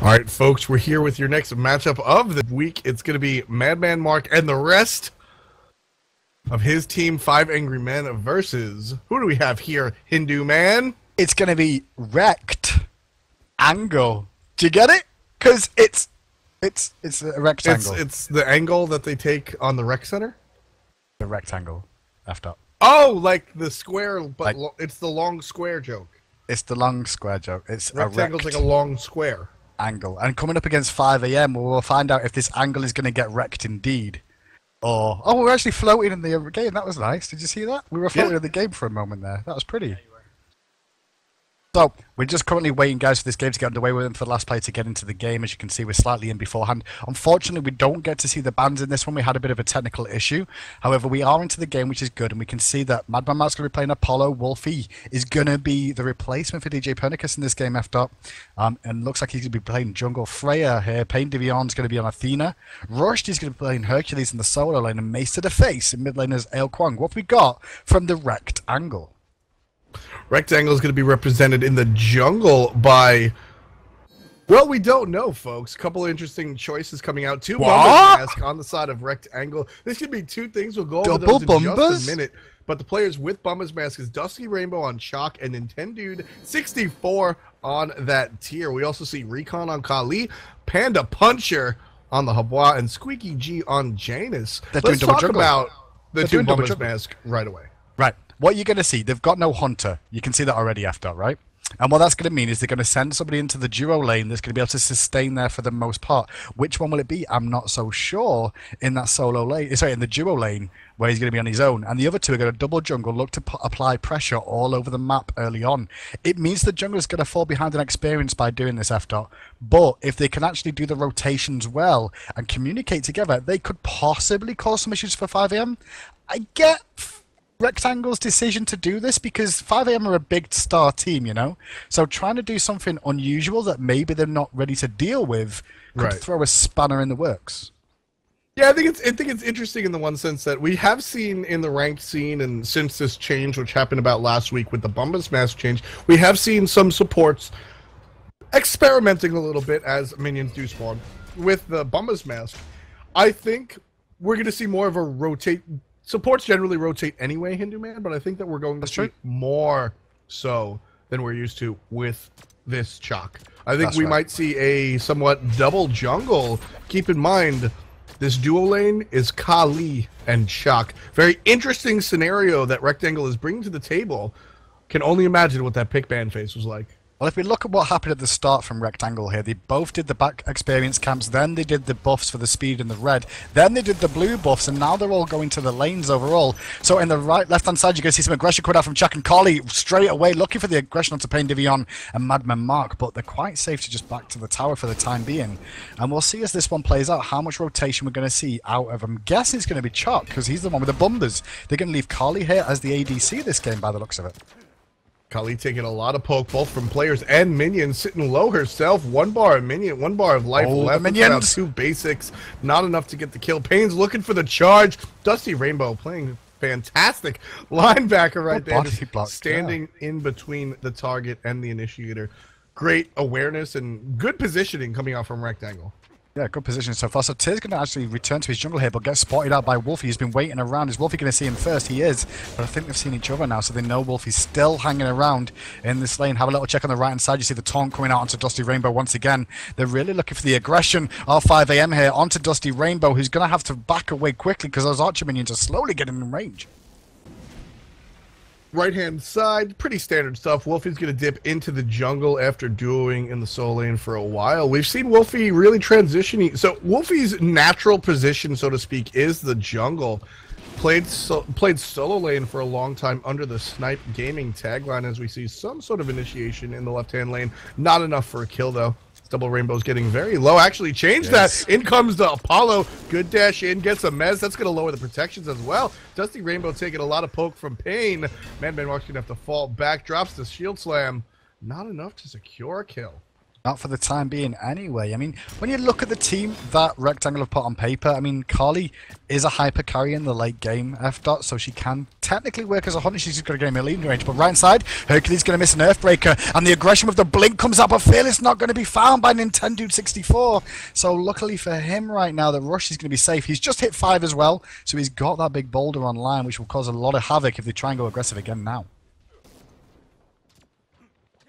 All right, folks, we're here with your next matchup of the week. It's going to be Madman Mark and the rest of his team, Five Angry Men, versus, who do we have here, Hindu Man? It's going to be Rekt angle. Do you get it? Because it's a rectangle. It's the angle that they take on the rec center? The rectangle. After. Oh, like the square, but it's the long square joke. It's the long square joke. It's Rectangle's a like a long square. Angle. And coming up against 5 AM, we'll find out if this angle is going to get wrecked indeed. Or, oh, we're actually floating in the game. That was nice. Did you see that? We were floating in the game for a moment there. That was pretty. So, we're just currently waiting, guys, for this game to get underway. We're waiting for the last player to get into the game. As you can see, we're slightly in beforehand. Unfortunately, we don't get to see the bans in this one. We had a bit of a technical issue. However, we are into the game, which is good. And we can see that Madman Mark's going to be playing Apollo. Wolfie is going to be the replacement for DJ Pernicus in this game, F-Dot. And looks like he's going to be playing Jungle. Freya here. Pain Divion's going to be on Athena. Rushdie's going to be playing Hercules in the solo lane. And Mace to the face in mid lane as Ale Kwang. What have we got from the Rekt angle? Rectangle is going to be represented in the jungle by, well, we don't know, folks. A couple of interesting choices coming out. Two Bumbas Mask on the side of Rectangle. This could be two things. We'll go over those in just a minute. But the players with Bumbas Mask is Dusty Rainbow on Chalk and Nintendude 64 on that tier. We also see Recon on Kali, Panda Puncher on the Habwa, and Squeaky G on Janus. Let's talk about the two Bumbas Mask right away. Right. What you're going to see, they've got no Hunter. You can see that already after, right? And what that's going to mean is they're going to send somebody into the duo lane that's going to be able to sustain there for the most part. Which one will it be? I'm not so sure in that solo lane. Sorry, in the duo lane where he's going to be on his own. And the other two are going to double jungle, look to apply pressure all over the map early on. It means the jungle is going to fall behind in experience by doing this F-Dot. But if they can actually do the rotations well and communicate together, they could possibly cause some issues for 5 AM. I get Rectangle's decision to do this because 5 AM are a big star team, you know? So trying to do something unusual that maybe they're not ready to deal with could throw a spanner in the works. Yeah, I think it's interesting in the one sense that we have seen in the ranked scene, and since this change, which happened about last week with the Bumbas Mask change, we have seen some supports experimenting a little bit as minions do spawn. With the Bumbas Mask, I think we're going to see more of a rotate. Supports generally rotate anyway, Hindu Man, but I think that we're going to see more so than we're used to with this Chalk. I think we might see a somewhat double jungle. Keep in mind, this duo lane is Kali and Chalk. Very interesting scenario that Rectangle is bringing to the table. Can only imagine what that pick ban phase was like. Well, if we look at what happened at the start from Rectangle here, they both did the back experience camps, then they did the buffs for the speed and the red, then they did the blue buffs, and now they're all going to the lanes overall. So in the left-hand side, you're going to see some aggression coming out from Chuck and Collie straight away, looking for the aggression onto Pain Divion and Madman Mark, but they're quite safe to just back to the tower for the time being. And we'll see as this one plays out how much rotation we're going to see out of, I'm guessing it's going to be Chuck, because he's the one with the Bumbas. They're going to leave Collie here as the ADC this game by the looks of it. Kali taking a lot of poke, both from players and minions, sitting low herself. 1 bar of minion, 1 bar of life left. Minions. 2 basics, not enough to get the kill. Pain's looking for the charge. Dusty Rainbow playing fantastic linebacker right there, just standing in between the target and the initiator. Great awareness and good positioning coming out from Rectangle. Yeah, good position so far. So Tyr's going to actually return to his jungle here, but gets spotted out by Wolfie. He's been waiting around. Is Wolfie going to see him first? He is. But I think they've seen each other now, so they know Wolfie's still hanging around in this lane. Have a little check on the right-hand side. You see the taunt coming out onto Dusty Rainbow once again. They're really looking for the aggression of 5 AM here onto Dusty Rainbow, who's going to have to back away quickly because those Archer minions are slowly getting in range. Right-hand side, pretty standard stuff. Wolfie's going to dip into the jungle after duoing in the solo lane for a while. We've seen Wolfie really transitioning. So Wolfie's natural position, so to speak, is the jungle. Played solo lane for a long time under the Smite Gaming tagline, as we see some sort of initiation in the left-hand lane. Not enough for a kill, though. Double Rainbow's getting very low. Actually changed that. In comes the Apollo. Good dash in. Gets a Mez. That's going to lower the protections as well. Dusty Rainbow taking a lot of poke from Pain. Madman Mark's going to have to fall back. Drops the shield slam. Not enough to secure a kill. Not for the time being, anyway. I mean, when you look at the team that Rectangle have put on paper, I mean, Carly is a hyper carry in the late game, F-Dot, so she can technically work as a hunter. She's just got to get him a leading range. But right inside, Hercules going to miss an Earthbreaker, and the aggression with the blink comes out, but Fearless not going to be found by Nintendo 64. So luckily for him right now, the rush is going to be safe. He's just hit 5 as well, so he's got that big boulder online, which will cause a lot of havoc if they try and go aggressive again now.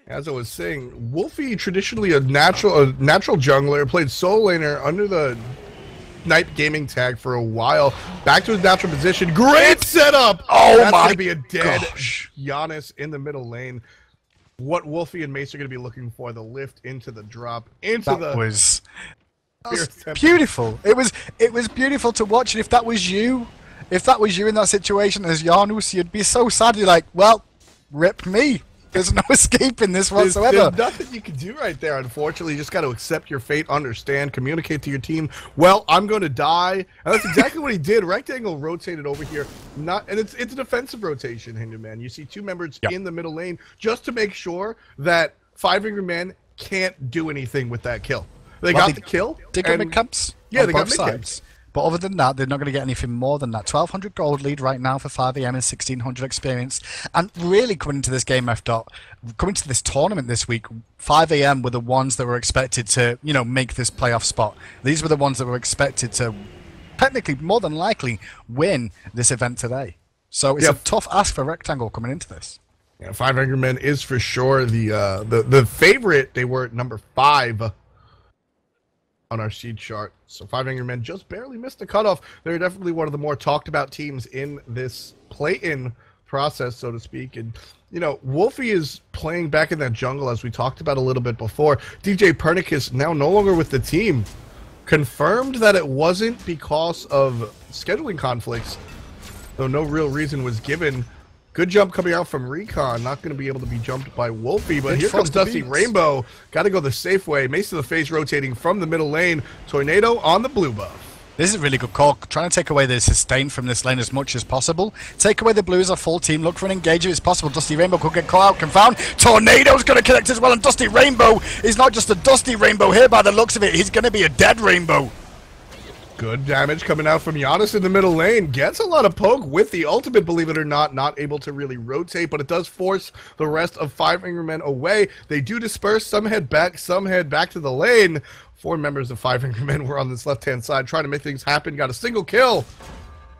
As I was saying, Wolfie, traditionally a natural jungler, played solo laner under the Knight Gaming tag for a while. Back to his natural position. Great setup! Oh That's my going to be a dead gosh. Giannis in the middle lane. What Wolfie and Mace are going to be looking for, the lift into the drop, into That was temple. beautiful. It was beautiful to watch. And if that was you in that situation as Janus, you'd be so sad. You're like, well, rip me. There's no escaping this whatsoever. There's nothing you can do right there, unfortunately. You just got to accept your fate, understand, communicate to your team, well, I'm going to die. And that's exactly what he did. Rectangle rotated over here. And it's a defensive rotation, Hindu Man. You see 2 members in the middle lane just to make sure that Five Finger Man can't do anything with that kill. They got the kill. They got mid-camps. Yeah, they got mid-camps. But other than that, they're not going to get anything more than that. 1,200 gold lead right now for 5am and 1,600 experience. And really coming into this game, coming to this tournament this week, 5am were the ones that were expected to, make this playoff spot. These were the ones that were expected to, technically, more than likely, win this event today. So it's a tough ask for Rectangle coming into this. Yeah, 5 Angry Men is for sure the favorite. They were at number 5 on our seed chart. So 5 Angry Men just barely missed the cutoff. They're definitely one of the more talked about teams in this play-in process, so to speak. And, Wolfie is playing back in that jungle, as we talked about a little bit before. DJ Pernicus now no longer with the team. Confirmed that it wasn't because of scheduling conflicts, though no real reason was given. Good jump coming out from Recon. Not going to be able to be jumped by Wolfie, but here comes Dusty Rainbow. Got to go the safe way. Mace to the face rotating from the middle lane. Tornado on the blue buff. This is a really good call. Trying to take away the sustain from this lane as much as possible. Take away the blues, a full team. Look for an engager. It's possible. Dusty Rainbow could get caught out. Confound. Tornado's going to connect as well. And Dusty Rainbow is not just a Dusty Rainbow here by the looks of it. He's going to be a dead Rainbow. Good damage coming out from Giannis in the middle lane. Gets a lot of poke with the ultimate, believe it or not. Not able to really rotate, but it does force the rest of 5 Angry Men away. They do disperse. Some head back to the lane. 4 members of 5 Angry Men were on this left-hand side trying to make things happen. Got a single kill.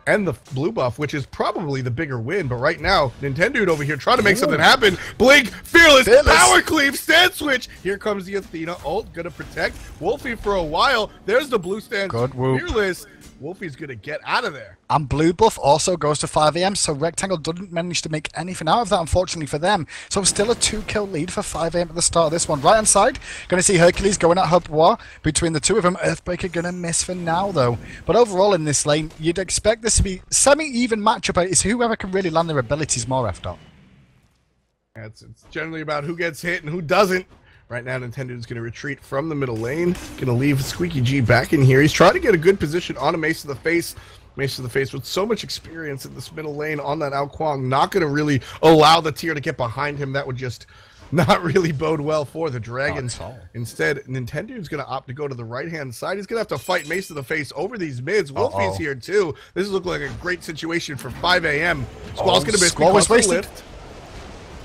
And the blue buff, which is probably the bigger win. But right now, Nintendo over here trying to make something happen. Blink, Fearless, power cleave, stand switch. Here comes the Athena ult, gonna protect Wolfie for a while. There's the blue stand. Good whoop. Fearless. Wolfie's gonna get out of there. And blue buff also goes to 5am, so Rectangle didn't manage to make anything out of that, unfortunately for them. So still a 2-kill lead for 5am at the start of this one. Right hand side, going to see Hercules going at Herbois between the two of them. Earthbreaker going to miss for now, though. But overall in this lane, you'd expect this to be semi-even matchup. It's whoever can really land their abilities more, F-Dot. Yeah, it's generally about who gets hit and who doesn't. Right now, Nintendo's going to retreat from the middle lane. Going to leave Squeaky G back in here. He's trying to get a good position on a Mace to the face. Mace to the face with so much experience in this middle lane on that Ao Kuang. Not going to really allow the tier to get behind him. That would just not really bode well for the Dragons. Instead, Nintendo's going to opt to go to the right-hand side. He's going to have to fight Mace to the face over these mids. Wolfie's here, too. This is looking like a great situation for 5am. Squall's going to miss because of the lift.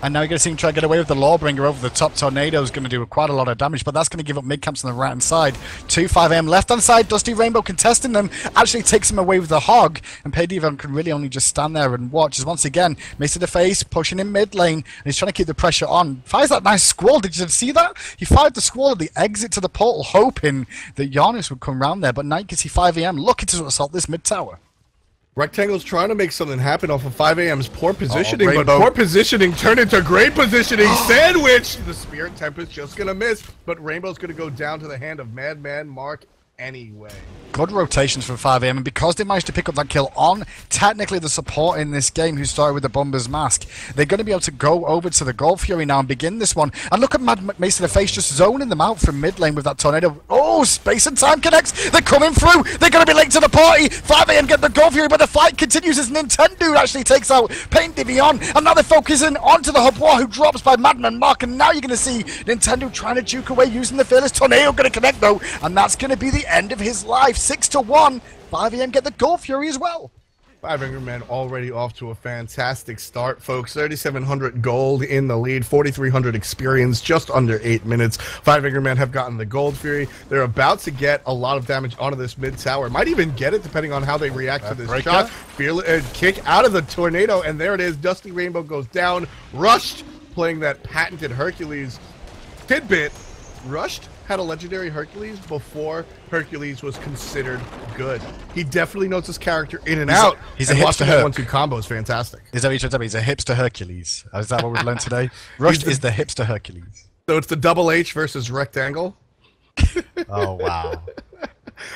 And now you're going to see him try to get away with the Lawbringer over the top. Tornado's going to do quite a lot of damage, but that's going to give up mid-camps on the right-hand side. 5am left-hand side, Dusty Rainbow contesting them, actually takes him away with the Hog, and Paydivan can really only just stand there and watch as once again, Mace to the face, pushing in mid-lane, and he's trying to keep the pressure on. Fires that nice Squall, did you see that? He fired the Squall at the exit to the portal, hoping that Giannis would come round there, but now you can see 5am looking to assault this mid-tower. Rectangle's trying to make something happen off of 5am's poor positioning, but poor positioning turned into great positioning. Sandwich! The Spirit Tempest just going to miss, but Rainbow's going to go down to the hand of Madman Mark anyway. Good rotations from 5am, and because they managed to pick up that kill on technically the support in this game who started with the Bomber's Mask, they're going to be able to go over to the Gold Fury now and begin this one. And look at Mad Mace to the face just zoning them out from mid lane with that tornado. Oh, space and time connects. They're coming through. They're going to be late to the party. 5am get the Gold Fury, but the fight continues as Nintendo actually takes out Pain Divion. And now they're focusing onto the Hubwa, who drops by Madman Mark. And now you're going to see Nintendo trying to juke away using the Fearless Tornado. Going to connect though, and that's going to be the end of his life. 6-1. 5am get the Gold Fury as well. 5 Angry Men already off to a fantastic start, folks. 3,700 gold in the lead, 4,300 experience, just under 8 minutes. 5 Angry Men have gotten the Gold Fury. They're about to get a lot of damage onto this mid tower. Might even get it depending on how they react to this shot. Fearless kick out of the tornado, and there it is. Dusty Rainbow goes down. Rushed, playing that patented Hercules tidbit. Rushed had a legendary Hercules before Hercules was considered good. He definitely knows his character in and out. He's a hipster Herc. 1-2 combo is fantastic. Is that what you're trying to tell me? He's a hipster Hercules. Is that what we've learned today? Rushed is the hipster Hercules. So it's the double H versus rectangle. Oh, wow.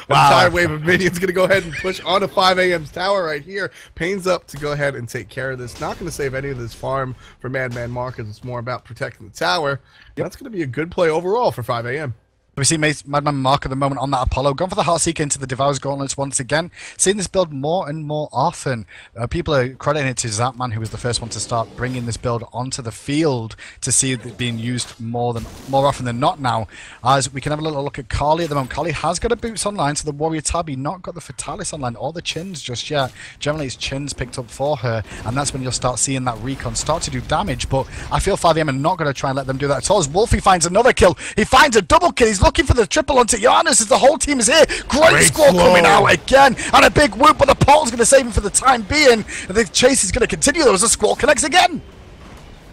An entire wave of minions going to go ahead and push onto 5am's tower right here. Pain's up to go ahead and take care of this. Not going to save any of this farm for Madman Markers. It's more about protecting the tower. That's going to be a good play overall for 5am. We see Madman Mark at the moment on that Apollo. Gone for the Heartseeker into the Devourer's Gauntlets once again. Seeing this build more and more often. People are crediting it to Zapman, who was the first one to start bringing this build onto the field to see it being used more often than not now. As we can have a little look at Carly at the moment. Carly has got a Boots online, so the Warrior Tabby not got the Fatalis online or the Chins just yet. Generally, it's Chins picked up for her, and that's when you'll start seeing that Recon start to do damage. But I feel 5am are not going to try and let them do that at all. As Wolfie finds another kill. He finds a double kill. He's looking for the triple onto Giannis as the whole team is here. Great score coming out again. And a big whoop, but the portal's going to save him for the time being. And the chase is going to continue. There was a Squall connects again.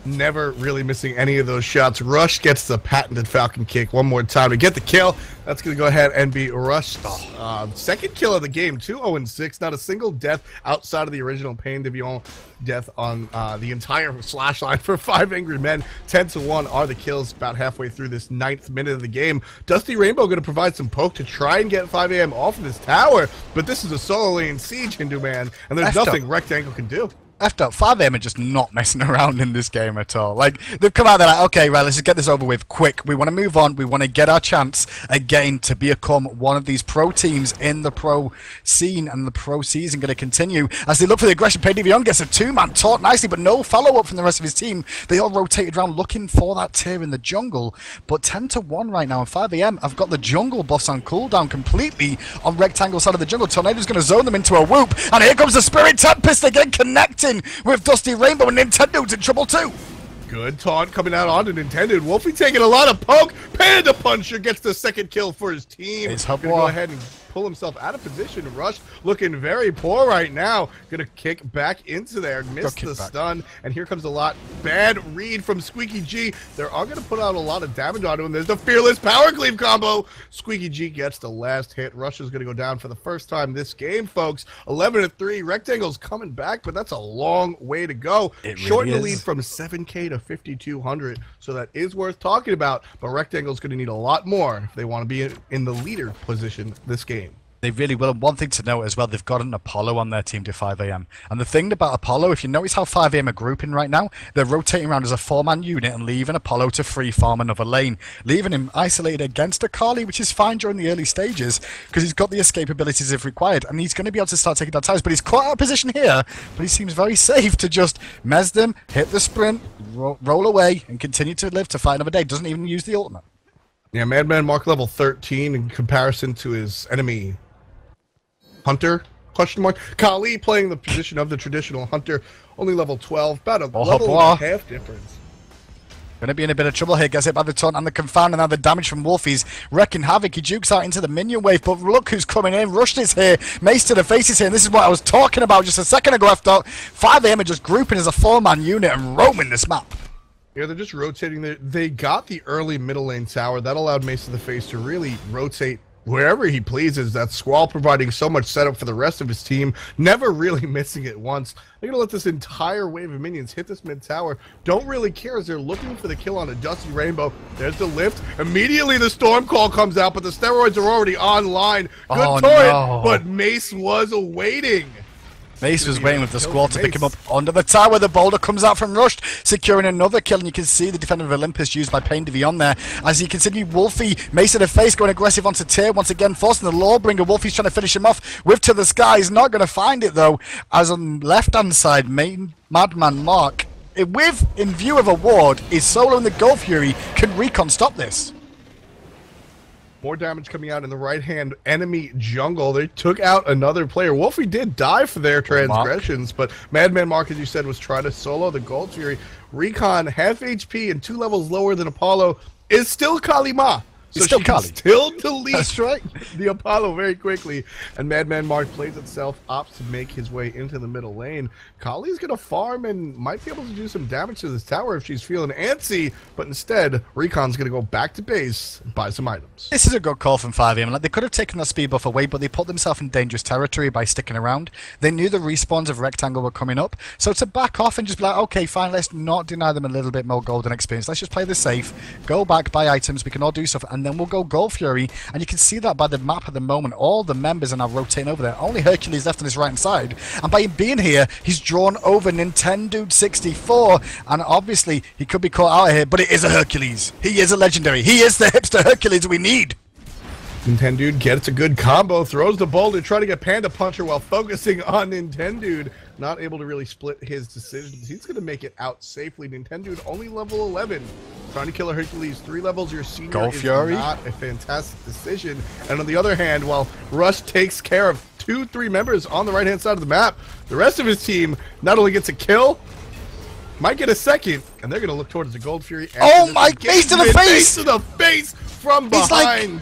Never really missing any of those shots. Rush gets the patented Falcon kick one more time to get the kill. That's going to go ahead and be Rush's second kill of the game. 2-0-6. Not a single death outside of the original Pain Divion death on the entire slash line for 5 Angry Men. 10-1 are the kills about halfway through this 9th minute of the game. Dusty Rainbow going to provide some poke to try and get 5am off of this tower. But this is a solo lane siege, Hindu Man. And there's nothing Rectangle can do. Effed up. 5am are just not messing around in this game at all. Like, they've come out, they're like, okay, right, let's just get this over with quick. We want to move on. We want to get our chance again to become one of these pro teams in the pro scene, and the pro season going to continue as they look for the aggression. Pay Divion gets a 2-man taught nicely, but no follow-up from the rest of his team. They all rotated around looking for that tier in the jungle, but 10-1 right now, and 5am have got the jungle buffs on cooldown completely on Rectangle side of the jungle. Tornado's going to zone them into a whoop, and here comes the Spirit Tempest again, connecting with Dusty Rainbow, and Nintendo's in trouble too. Good taunt coming out onto Nintendo. Wolfie taking a lot of poke. Panda Puncher gets the second kill for his team. He's gonna go ahead and pull himself out of position. Rush looking very poor right now. Gonna kick back into there. Missed the stun. And here comes a lot. Bad read from Squeaky G. They're all gonna put out a lot of damage onto him. There's the Fearless Power Cleave combo. Squeaky G gets the last hit. Rush is gonna go down for the first time this game, folks. 11-3. Rectangle's coming back, but that's a long way to go. Shorten the lead from 7K to 5,200. So that is worth talking about. But Rectangle's gonna need a lot more if they want to be in the leader position this game. They really will. And one thing to note as well, they've got an Apollo on their team to 5am. And the thing about Apollo, if you notice how 5am are grouping right now, they're rotating around as a 4-man unit and leaving Apollo to free farm another lane, leaving him isolated against Akali, which is fine during the early stages because he's got the escape abilities if required, and he's going to be able to start taking down towers. But he's caught out of position here, but he seems very safe to just mez them, hit the sprint, roll away, and continue to live to fight another day. Doesn't even use the ultimate. Yeah, Madman Mark level 13 in comparison to his enemy Hunter, question mark. Kali playing the position of the traditional Hunter, only level 12, about a level and a half difference. Going to be in a bit of trouble here. Gets hit by the taunt and the confound, and now the damage from Wolfie's wrecking havoc. He jukes out into the minion wave, but look who's coming in. Rushed is here. Mace to the face is here, and this is what I was talking about just a second ago. After 5am are just grouping as a 4-man unit and roaming this map. Yeah, they're just rotating. They got the early middle lane tower. That allowed Mace to the face to really rotate wherever he pleases. That Squall providing so much setup for the rest of his team, never really missing it once. They're going to let this entire wave of minions hit this mid tower. Don't really care as they're looking for the kill on a Dusty Rainbow. There's the lift. Immediately the Storm Call comes out, but the steroids are already online. Good turret, but Mace was awaiting. Mace was waiting with the Squall to pick him up under the tower. The boulder comes out from Rushed, securing another kill, and you can see the Defender of Olympus used by Pain Divi on there. As you continue, Wolfie, Mace in the face, going aggressive onto Tyr, once again forcing the Lawbringer. Wolfie's trying to finish him off with To the Sky. He's not going to find it, though, as on left-hand side, Madman Mark, in view of a ward, is soloing the Gold Fury. Can Recon stop this? More damage coming out in the right-hand enemy jungle. They took out another player. Wolfie did die for their transgressions, but Madman Mark, as you said, was trying to solo the Gold Fury. Recon, half HP and 2 levels lower than Apollo, is still Kalima. So she can still delete That's right. the Apollo very quickly. And Madman Mark plays itself, opts to make his way into the middle lane. Kali's going to farm and might be able to do some damage to this tower if she's feeling antsy. But instead, Recon's going to go back to base and buy some items. This is a good call from 5am. Like, they could have taken that speed buff away, but they put themselves in dangerous territory by sticking around. They knew the respawns of Rectangle were coming up. So to back off and just be like, okay, fine, let's not deny them a little bit more golden experience. Let's just play this safe. Go back, buy items. We can all do stuff. And then we'll go Gold Fury, and you can see that by the map at the moment. All the members are now rotating over there. Only Hercules left on his right hand side, and by him being here, he's drawn over Nintendo 64, and obviously he could be caught out of here, but it is a Hercules. He is a legendary. He is the hipster Hercules we need. Nintendo gets a good combo, throws the boulder, trying to get Panda Puncher while focusing on Nintendo. Not able to really split his decisions. He's going to make it out safely. Nintendo only level 11. Trying to kill a Hercules 3 levels. Your senior Gold is Fury. Not a fantastic decision. And on the other hand, while Rush takes care of 2-3 members on the right-hand side of the map, the rest of his team not only gets a kill, might get a second, and they're going to look towards the Gold Fury. Oh my, face to the face! Face to the face from behind.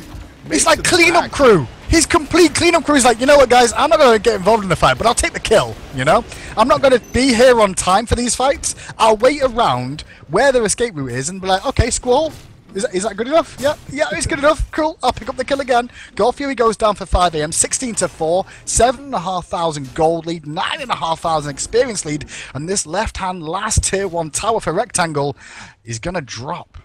He's like cleanup crew. His complete cleanup crew is like, you know what, guys? I'm not going to get involved in the fight, but I'll take the kill, you know? I'm not going to be here on time for these fights. I'll wait around where their escape route is and be like, okay, Squall, is that good enough? Yeah, it's good enough. Cool, I'll pick up the kill again. Gold Fury goes down for 5am, 16-4, 7,500 gold lead, 9,500 experience lead, and this left-hand last tier 1 tower for Rectangle is going to drop.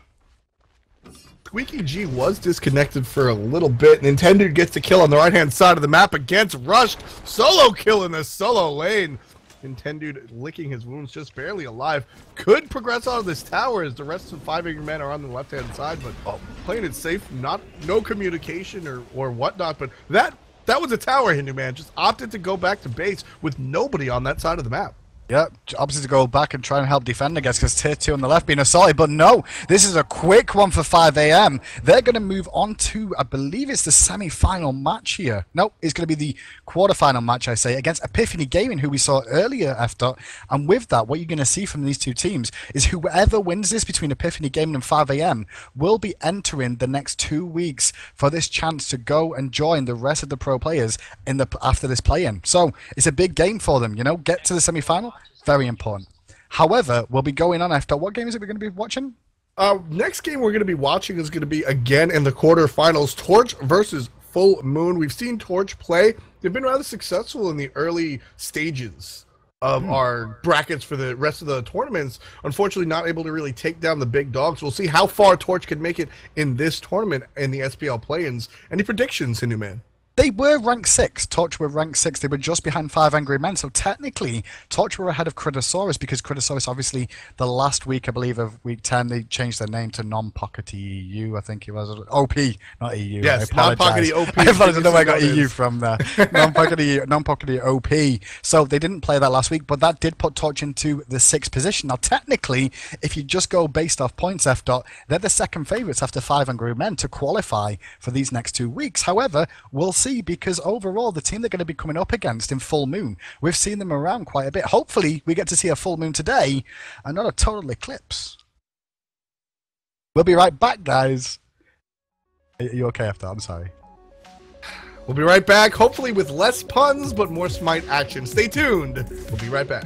Squeaky G was disconnected for a little bit. Nintendo gets the kill on the right-hand side of the map against Rushed. Solo kill in the solo lane. Nintendo licking his wounds, just barely alive. Could progress out of this tower as the rest of the 5 angry men are on the left-hand side, but playing it safe, no communication or whatnot. But that was a tower, Hindu man. Just opted to go back to base with nobody on that side of the map. Yeah, opposite to go back and try and help defend, I guess, because tier 2 on the left being assaulted. But no, this is a quick one for 5am. They're going to move on to, I believe it's the semi-final match here. No, it's going to be the quarter-final match, I say, against Epiphany Gaming, who we saw earlier after. And with that, what you're going to see from these two teams is whoever wins this between Epiphany Gaming and 5am will be entering the next 2 weeks for this chance to go and join the rest of the pro players after this play-in. So it's a big game for them, you know, get to the semi-final. Very important. However, we'll be going on after. What game is it we're going to be watching? Next game we're going to be watching is going to be, again, in the quarterfinals, Torch versus Full Moon. We've seen Torch play. They've been rather successful in the early stages of our brackets for the rest of the tournaments. Unfortunately, not able to really take down the big dogs. We'll see how far Torch can make it in this tournament in the SPL play-ins. Any predictions, Hindu man? They were ranked 6. Torch were ranked 6. They were just behind 5 Angry Men. So technically, Torch were ahead of Critosaurus because Critosaurus, obviously, the last week, I believe, of week 10, they changed their name to Non-Pocket EU, I think it was. OP, not EU. Yes, Non-Pocket OP. I don't know where I got EU from there. Non-Pocket OP. So they didn't play that last week, but that did put Torch into the 6th position. Now, technically, if you just go based off points, they're the second favourites after 5 Angry Men to qualify for these next 2 weeks. However, we'll see, because overall the team they're going to be coming up against in Full Moon, we've seen them around quite a bit. Hopefully we get to see a full moon today and not a total eclipse. We'll be right back, guys. Are you okay after? I'm sorry. We'll be right back, hopefully with less puns but more Smite action. Stay tuned. We'll be right back.